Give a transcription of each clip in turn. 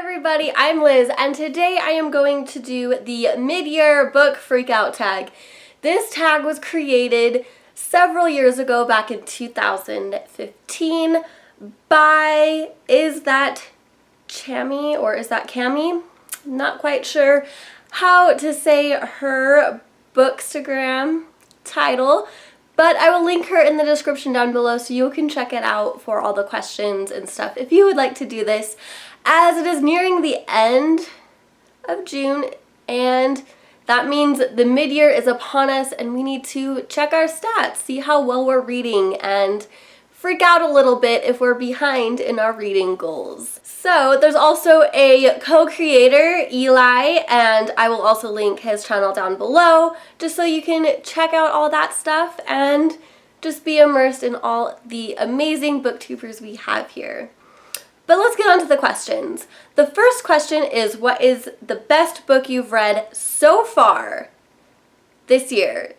everybody, I'm Liz, and today I am going to do the mid-year book freakout tag. This tag was created several years ago, back in 2015, by IsThatChami, or IsThatChami? Not quite sure how to say her bookstagram title, but I will link her in the description down below so you can check it out for all the questions and stuff if you would like to do this, as it is nearing the end of June, and that means the mid-year is upon us and we need to check our stats, see how well we're reading, and freak out a little bit if we're behind in our reading goals. So there's also a co-creator, Eli, and I will also link his channel down below just so you can check out all that stuff and just be immersed in all the amazing booktubers we have here. But let's get on to the questions. The first question is, what is the best book you've read so far this year?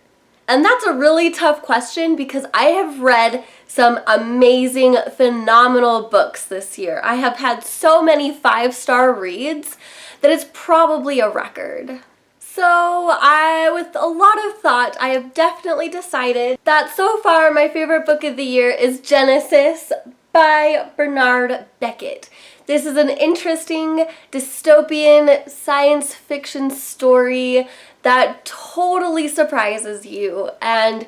And that's a really tough question because I have read some amazing, phenomenal books this year. I have had so many 5-star reads that it's probably a record. So with a lot of thought, I have definitely decided that so far my favorite book of the year is Genesis by Bernard Beckett. This is an interesting dystopian science fiction story that totally surprises you, and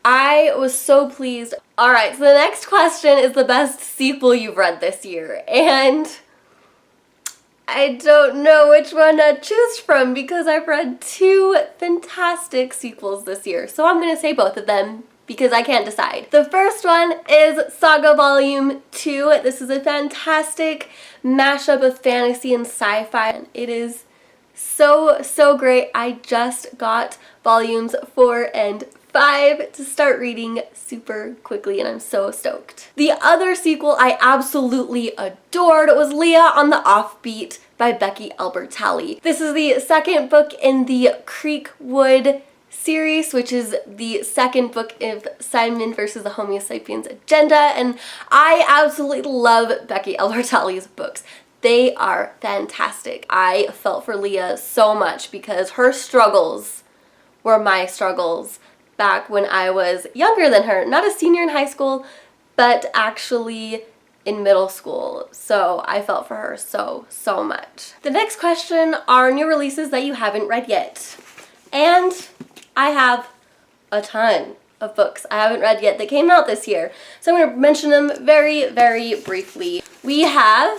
I was so pleased. Alright, so the next question is the best sequel you've read this year, and I don't know which one to choose from because I've read 2 fantastic sequels this year, so I'm going to say both of them because I can't decide. The first one is Saga Volume 2. This is a fantastic mashup of fantasy and sci-fi, and it is so great. I just got volumes 4 and 5 to start reading super quickly, and I'm so stoked. The other sequel I absolutely adored was Leah on the Offbeat by Becky Albertalli. This is the second book in the Creekwood series, which is the second book of Simon versus the Homo sapiens agenda, and I absolutely love Becky Albertalli's books. They are fantastic. I felt for Leah so much because her struggles were my struggles back when I was younger than her. Not a senior in high school, but actually in middle school. So I felt for her so much. The next question are new releases that you haven't read yet. And I have a ton of books I haven't read yet that came out this year. So I'm going to mention them very briefly. We have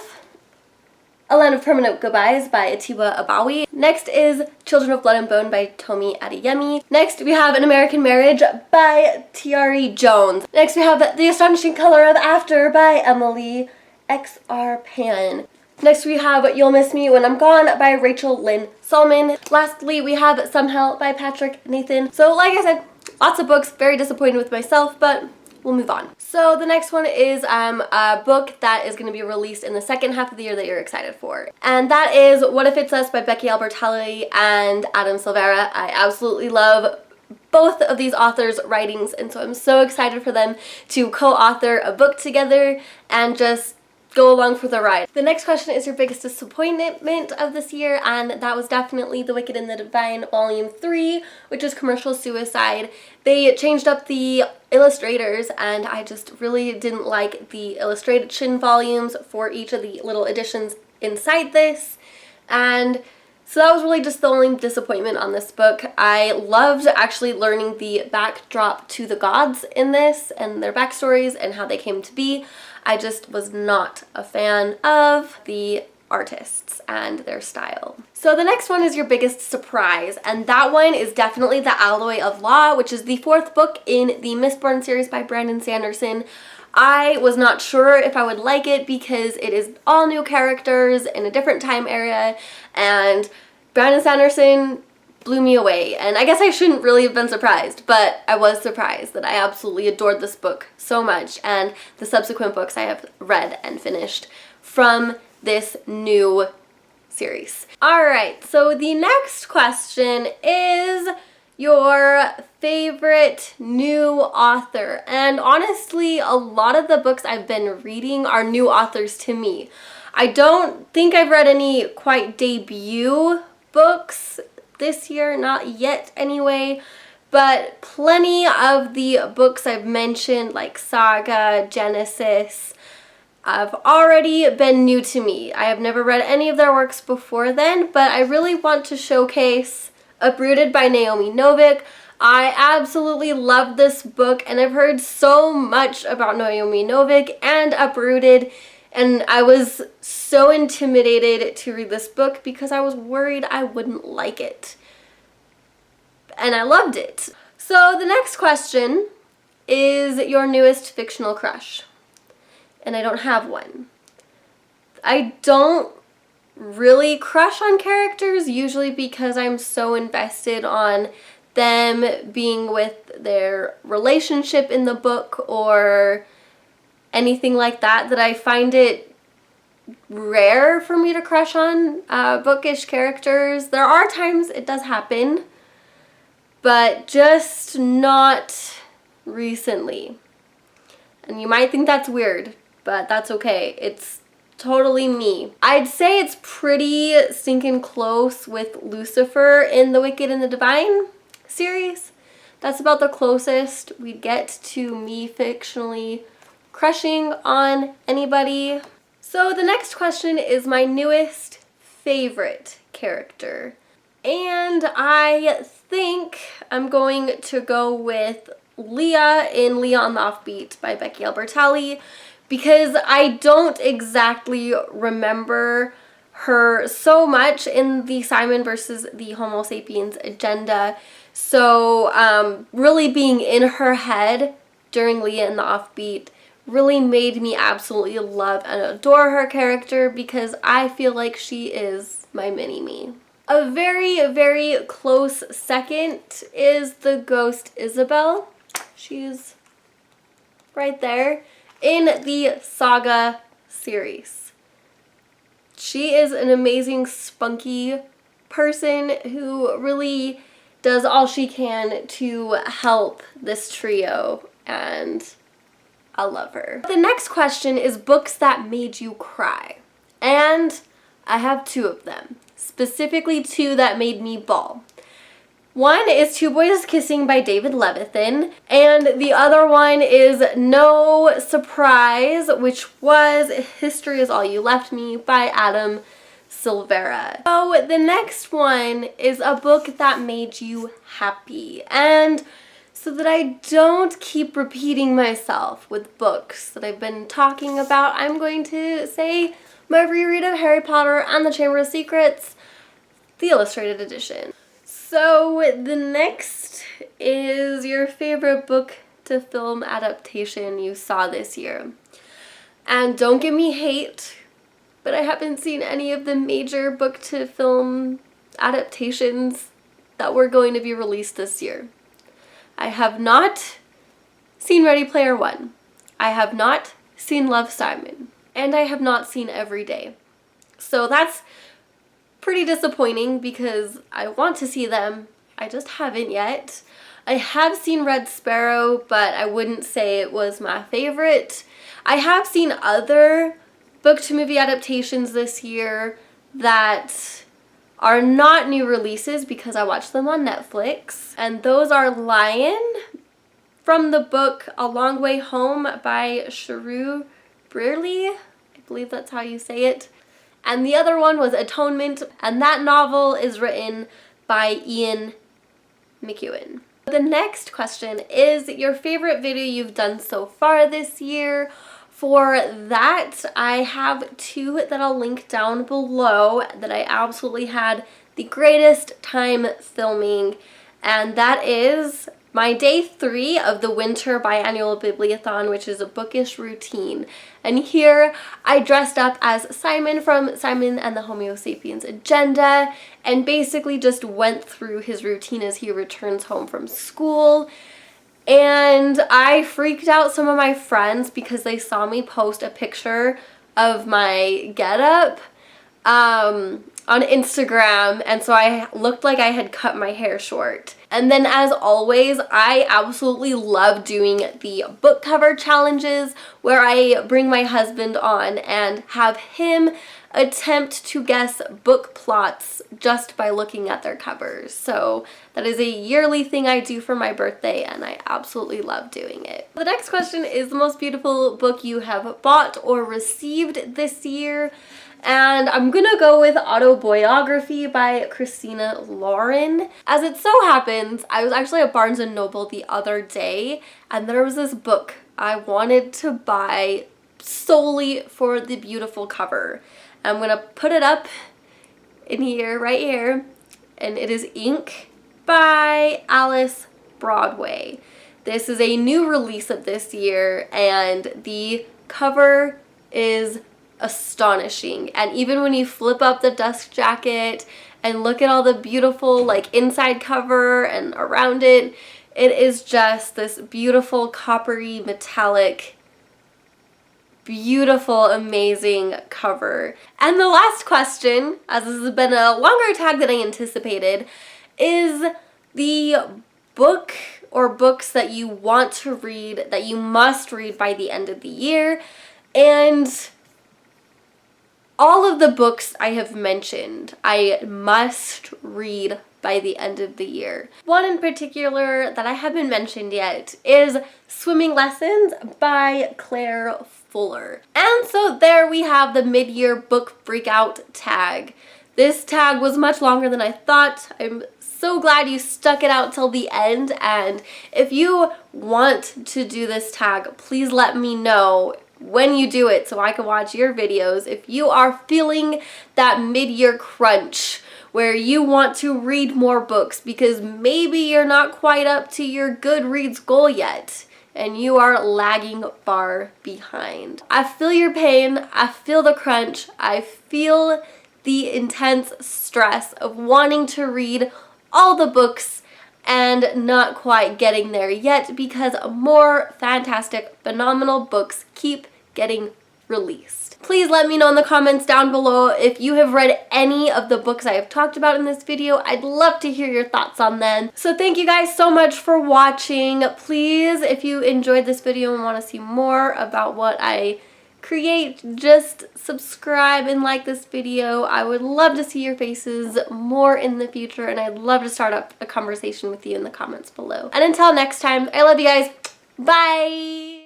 A Land of Permanent Goodbyes by Atiwa Abawi. Next is Children of Blood and Bone by Tomi Adeyemi. Next we have An American Marriage by Tiari Jones. Next we have The Astonishing Color of After by Emily X.R. Pan. Next we have You'll Miss Me When I'm Gone by Rachel Lynn Solomon. Lastly we have Some Hell by Patrick Nathan. So like I said, lots of books, very disappointed with myself, but we'll move on. So the next one is a book that is going to be released in the second half of the year that you're excited for. And that is What If It's Us by Becky Albertalli and Adam Silvera. I absolutely love both of these authors' writings, and so I'm so excited for them to co-author a book together and just go along for the ride. The next question is your biggest disappointment of this year, and that was definitely The Wicked and the Divine Volume 3, which is commercial suicide. They changed up the illustrators, and I just really didn't like the illustration volumes for each of the little editions inside this, and so that was really just the only disappointment on this book. I loved actually learning the backdrop to the gods in this and their backstories and how they came to be. I just was not a fan of the artists and their style. So the next one is your biggest surprise, and that one is definitely The Alloy of Law, which is the 4th book in the Mistborn series by Brandon Sanderson. I was not sure if I would like it because it is all new characters in a different time area, and Brandon Sanderson blew me away, and I guess I shouldn't really have been surprised, but I was surprised that I absolutely adored this book so much, and the subsequent books I have read and finished from this new series. Alright, so the next question is your favorite new author, and honestly a lot of the books I've been reading are new authors to me. I don't think I've read any quite debut books this year, not yet anyway, but plenty of the books I've mentioned, like Saga, Genesis, have already been new to me. I have never read any of their works before then, but I really want to showcase Uprooted by Naomi Novik. I absolutely love this book, and I've heard so much about Naomi Novik and Uprooted, and I was so intimidated to read this book because I was worried I wouldn't like it. And I loved it. So the next question is your newest fictional crush. And I don't have one. I don't really crush on characters, usually because I'm so invested on them being with their relationship in the book or anything like that, that I find it rare for me to crush on bookish characters. There are times it does happen, but just not recently. And you might think that's weird, but that's okay. It's totally me. I'd say it's pretty stinking close with Lucifer in the Wicked and the Divine series. That's about the closest we'd get to me fictionally crushing on anybody. So the next question is my newest favorite character. And I think I'm going to go with Leah in Leah on the Offbeat by Becky Albertalli, because I don't exactly remember her so much in the Simon versus the Homo sapiens agenda. So really being in her head during Leah in the Offbeat really made me absolutely love and adore her character, because I feel like she is my mini-me. A very, very close second is the ghost Isabel. She's right there in the Saga series. She is an amazing, spunky person who really does all she can to help this trio, and I love her. The next question is books that made you cry, and I have two of them, specifically two that made me bawl. One is Two Boys Kissing by David Levithan, and the other one is No Surprise, which was History Is All You Left Me by Adam Silvera. So the next one is a book that made you happy, and so that I don't keep repeating myself with books that I've been talking about, I'm going to say my reread of Harry Potter and the Chamber of Secrets, the illustrated edition. So the next is your favorite book to film adaptation you saw this year. And don't give me hate, but I haven't seen any of the major book to film adaptations that were going to be released this year. I have not seen Ready Player One. I have not seen Love, Simon. And I have not seen Every Day. So that's pretty disappointing because I want to see them. I just haven't yet. I have seen Red Sparrow, but I wouldn't say it was my favorite. I have seen other book to movie adaptations this year that are not new releases because I watched them on Netflix. And those are Lion from the book A Long Way Home by Cheru Brearley. I believe that's how you say it. And the other one was Atonement, and that novel is written by Ian McEwan. The next question is your favorite video you've done so far this year. For that, I have two that I'll link down below that I absolutely had the greatest time filming, and that is my day 3 of the Winter Biannual Bibliothon, which is a bookish routine. And here I dressed up as Simon from Simon and the Homo Sapiens Agenda and basically just went through his routine as he returns home from school. And I freaked out some of my friends because they saw me post a picture of my getup. on Instagram, and so I looked like I had cut my hair short. And then as always, I absolutely love doing the book cover challenges where I bring my husband on and have him attempt to guess book plots just by looking at their covers. So that is a yearly thing I do for my birthday, and I absolutely love doing it. The next question is the most beautiful book you have bought or received this year. And I'm gonna go with Autobiography by Christina Lauren. As it so happens, I was actually at Barnes & Noble the other day, and there was this book I wanted to buy solely for the beautiful cover. I'm gonna put it up in here, right here, and it is Ink by Alice Broadway. This is a new release of this year, and the cover is astonishing. And even when you flip up the dust jacket and look at all the beautiful like inside cover and around it, it is just this beautiful coppery metallic, beautiful, amazing cover. And the last question, as this has been a longer tag than I anticipated, is the book or books that you want to read, that you must read by the end of the year. And all of the books I have mentioned, I must read by the end of the year. One in particular that I haven't mentioned yet is Swimming Lessons by Claire Fuller. And so there we have the mid-year book freakout tag. This tag was much longer than I thought. I'm so glad you stuck it out till the end, and if you want to do this tag, please let me know when you do it so I can watch your videos. If you are feeling that mid-year crunch where you want to read more books because maybe you're not quite up to your Goodreads goal yet and you are lagging far behind. I feel your pain, I feel the crunch, I feel the intense stress of wanting to read all the books and not quite getting there yet because more fantastic, phenomenal books keep getting released. Please let me know in the comments down below if you have read any of the books I have talked about in this video. I'd love to hear your thoughts on them. So thank you guys so much for watching. Please, if you enjoyed this video and want to see more about what I create, just subscribe and like this video. I would love to see your faces more in the future, and I'd love to start up a conversation with you in the comments below. And until next time, I love you guys. Bye!